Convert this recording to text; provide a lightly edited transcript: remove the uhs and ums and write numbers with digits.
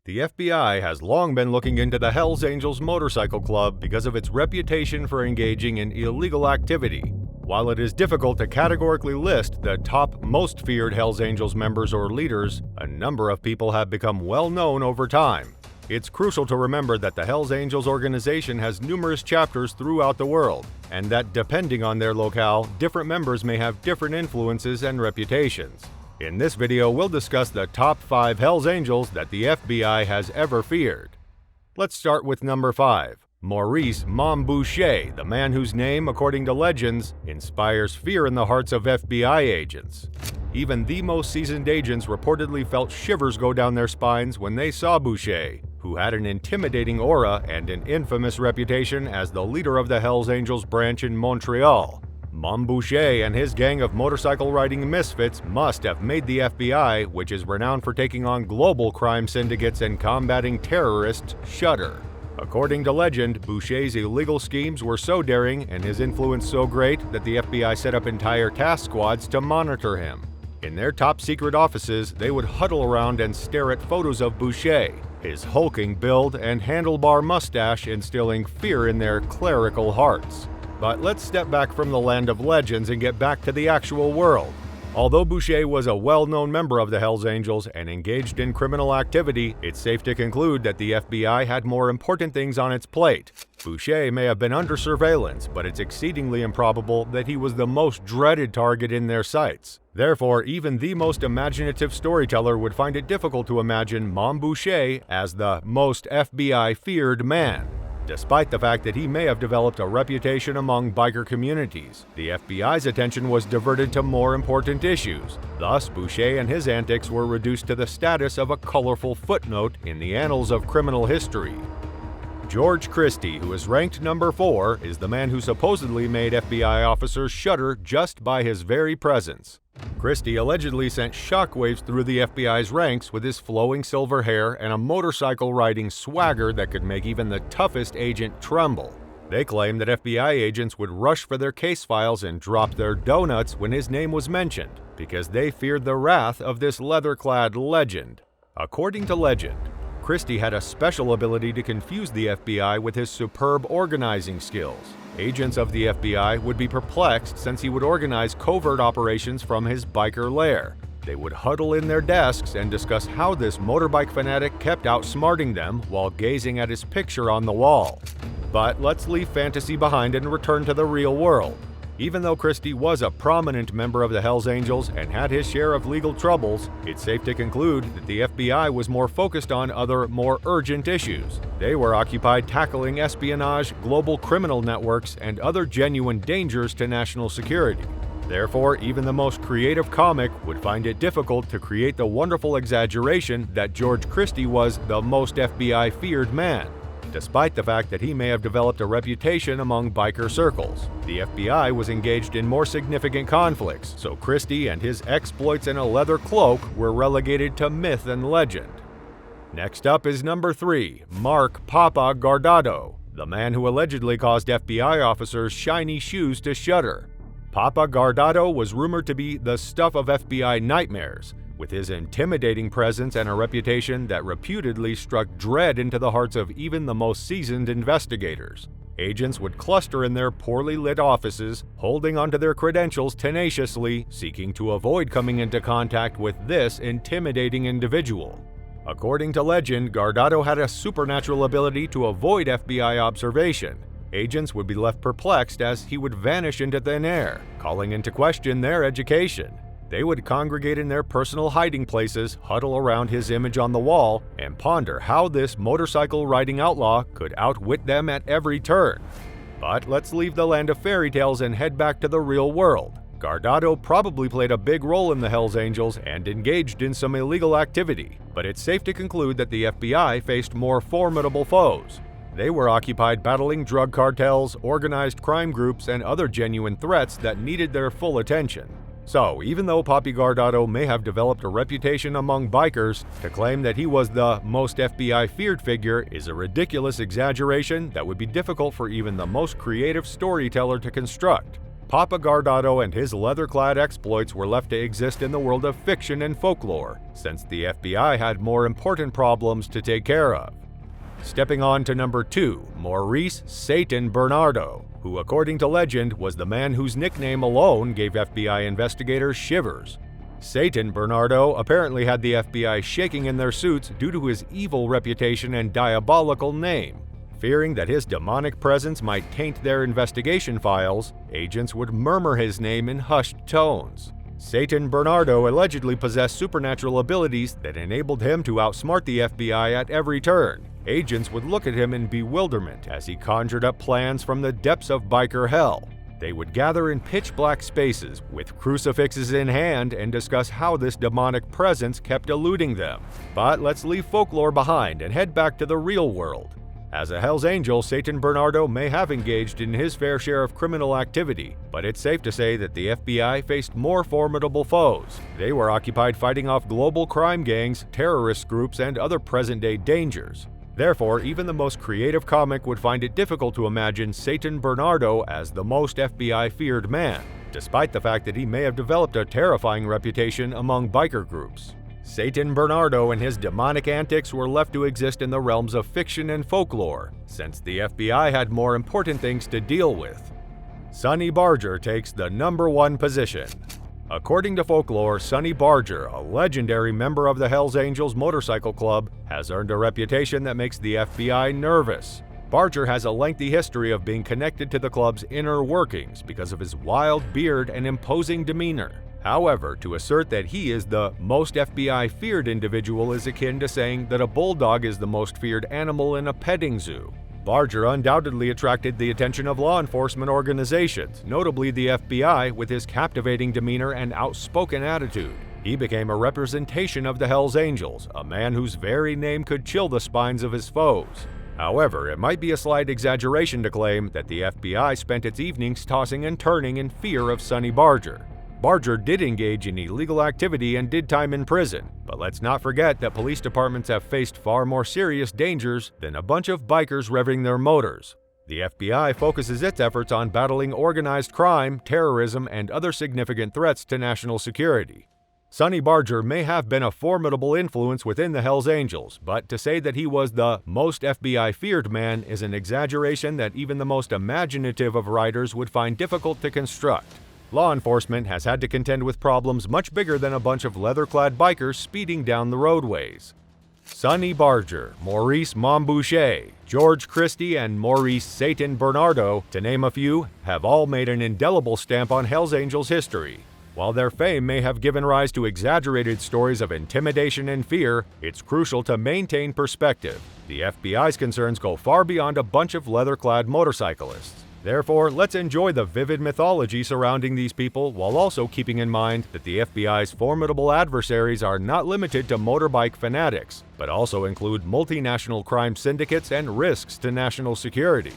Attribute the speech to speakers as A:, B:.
A: The FBI has long been looking into the Hells Angels Motorcycle Club because of its reputation for engaging in illegal activity. While it is difficult to categorically list the top most feared Hells Angels members or leaders, a number of people have become well known over time. It's crucial to remember that the Hells Angels organization has numerous chapters throughout the world, and that depending on their locale, different members may have different influences and reputations. In this video, we'll discuss the top 5 Hells Angels that the FBI has ever feared. Let's start with number 5. Maurice Boucher, the man whose name, according to legends, inspires fear in the hearts of FBI agents. Even the most seasoned agents reportedly felt shivers go down their spines when they saw Boucher, who had an intimidating aura and an infamous reputation as the leader of the Hells Angels branch in Montreal. Boucher and his gang of motorcycle-riding misfits must have made the FBI, which is renowned for taking on global crime syndicates and combating terrorists, shudder. According to legend, Boucher's illegal schemes were so daring and his influence so great that the FBI set up entire task squads to monitor him. In their top-secret offices, they would huddle around and stare at photos of Boucher, his hulking build and handlebar mustache instilling fear in their clerical hearts. But let's step back from the land of legends and get back to the actual world. Although Boucher was a well-known member of the Hells Angels and engaged in criminal activity, it's safe to conclude that the FBI had more important things on its plate. Boucher may have been under surveillance, but it's exceedingly improbable that he was the most dreaded target in their sights. Therefore, even the most imaginative storyteller would find it difficult to imagine Boucher as the most FBI-feared man. Despite the fact that he may have developed a reputation among biker communities, the FBI's attention was diverted to more important issues. Thus, Boucher and his antics were reduced to the status of a colorful footnote in the annals of criminal history. George Christie, who is ranked number 4, is the man who supposedly made FBI officers shudder just by his very presence. Christie allegedly sent shockwaves through the FBI's ranks with his flowing silver hair and a motorcycle-riding swagger that could make even the toughest agent tremble. They claim that FBI agents would rush for their case files and drop their donuts when his name was mentioned, because they feared the wrath of this leather-clad legend. According to legend, Christie had a special ability to confuse the FBI with his superb organizing skills. Agents of the FBI would be perplexed since he would organize covert operations from his biker lair. They would huddle in their desks and discuss how this motorbike fanatic kept outsmarting them while gazing at his picture on the wall. But let's leave fantasy behind and return to the real world. Even though Christie was a prominent member of the Hells Angels and had his share of legal troubles, it's safe to conclude that the FBI was more focused on other, more urgent issues. They were occupied tackling espionage, global criminal networks, and other genuine dangers to national security. Therefore, even the most creative comic would find it difficult to create the wonderful exaggeration that George Christie was the most FBI-feared man, despite the fact that he may have developed a reputation among biker circles. The FBI was engaged in more significant conflicts, so Christie and his exploits in a leather cloak were relegated to myth and legend. Next up is number 3, Mark Papa Guardado, the man who allegedly caused FBI officers' shiny shoes to shudder. Papa Guardado was rumored to be the stuff of FBI nightmares, with his intimidating presence and a reputation that reputedly struck dread into the hearts of even the most seasoned investigators. Agents would cluster in their poorly lit offices, holding onto their credentials tenaciously, seeking to avoid coming into contact with this intimidating individual. According to legend, Guardado had a supernatural ability to avoid FBI observation. Agents would be left perplexed as he would vanish into thin air, calling into question their education. They would congregate in their personal hiding places, huddle around his image on the wall, and ponder how this motorcycle-riding outlaw could outwit them at every turn. But let's leave the land of fairy tales and head back to the real world. Guardado probably played a big role in the Hells Angels and engaged in some illegal activity, but it's safe to conclude that the FBI faced more formidable foes. They were occupied battling drug cartels, organized crime groups, and other genuine threats that needed their full attention. So, even though Papi Guardado may have developed a reputation among bikers, to claim that he was the most FBI-feared figure is a ridiculous exaggeration that would be difficult for even the most creative storyteller to construct. Papa Guardado and his leather-clad exploits were left to exist in the world of fiction and folklore, since the FBI had more important problems to take care of. Stepping on to number 2, Maurice Satan Bernardo, who according to legend was the man whose nickname alone gave FBI investigators shivers. Satan Bernardo apparently had the FBI shaking in their suits due to his evil reputation and diabolical name. Fearing that his demonic presence might taint their investigation files, agents would murmur his name in hushed tones. Satan Bernardo allegedly possessed supernatural abilities that enabled him to outsmart the FBI at every turn. Agents would look at him in bewilderment as he conjured up plans from the depths of biker hell. They would gather in pitch-black spaces with crucifixes in hand and discuss how this demonic presence kept eluding them. But let's leave folklore behind and head back to the real world. As a Hells Angel, Satan Bernardo may have engaged in his fair share of criminal activity, but it's safe to say that the FBI faced more formidable foes. They were occupied fighting off global crime gangs, terrorist groups, and other present-day dangers. Therefore, even the most creative comic would find it difficult to imagine Satan Bernardo as the most FBI-feared man, despite the fact that he may have developed a terrifying reputation among biker groups. Satan Bernardo and his demonic antics were left to exist in the realms of fiction and folklore, since the FBI had more important things to deal with. Sonny Barger takes the number 1 position. According to folklore, Sonny Barger, a legendary member of the Hells Angels Motorcycle Club, has earned a reputation that makes the FBI nervous. Barger has a lengthy history of being connected to the club's inner workings because of his wild beard and imposing demeanor. However, to assert that he is the most FBI-feared individual is akin to saying that a bulldog is the most feared animal in a petting zoo. Barger undoubtedly attracted the attention of law enforcement organizations, notably the FBI, with his captivating demeanor and outspoken attitude. He became a representation of the Hells Angels, a man whose very name could chill the spines of his foes. However, it might be a slight exaggeration to claim that the FBI spent its evenings tossing and turning in fear of Sonny Barger. Barger did engage in illegal activity and did time in prison, but let's not forget that police departments have faced far more serious dangers than a bunch of bikers revving their motors. The FBI focuses its efforts on battling organized crime, terrorism, and other significant threats to national security. Sonny Barger may have been a formidable influence within the Hells Angels, but to say that he was the most FBI-feared man is an exaggeration that even the most imaginative of writers would find difficult to construct. Law enforcement has had to contend with problems much bigger than a bunch of leather-clad bikers speeding down the roadways. Sonny Barger, Maurice Boucher, George Christie, and Maurice Satan Bernardo, to name a few, have all made an indelible stamp on Hells Angels history. While their fame may have given rise to exaggerated stories of intimidation and fear, it's crucial to maintain perspective. The FBI's concerns go far beyond a bunch of leather-clad motorcyclists. Therefore, let's enjoy the vivid mythology surrounding these people while also keeping in mind that the FBI's formidable adversaries are not limited to motorbike fanatics, but also include multinational crime syndicates and risks to national security.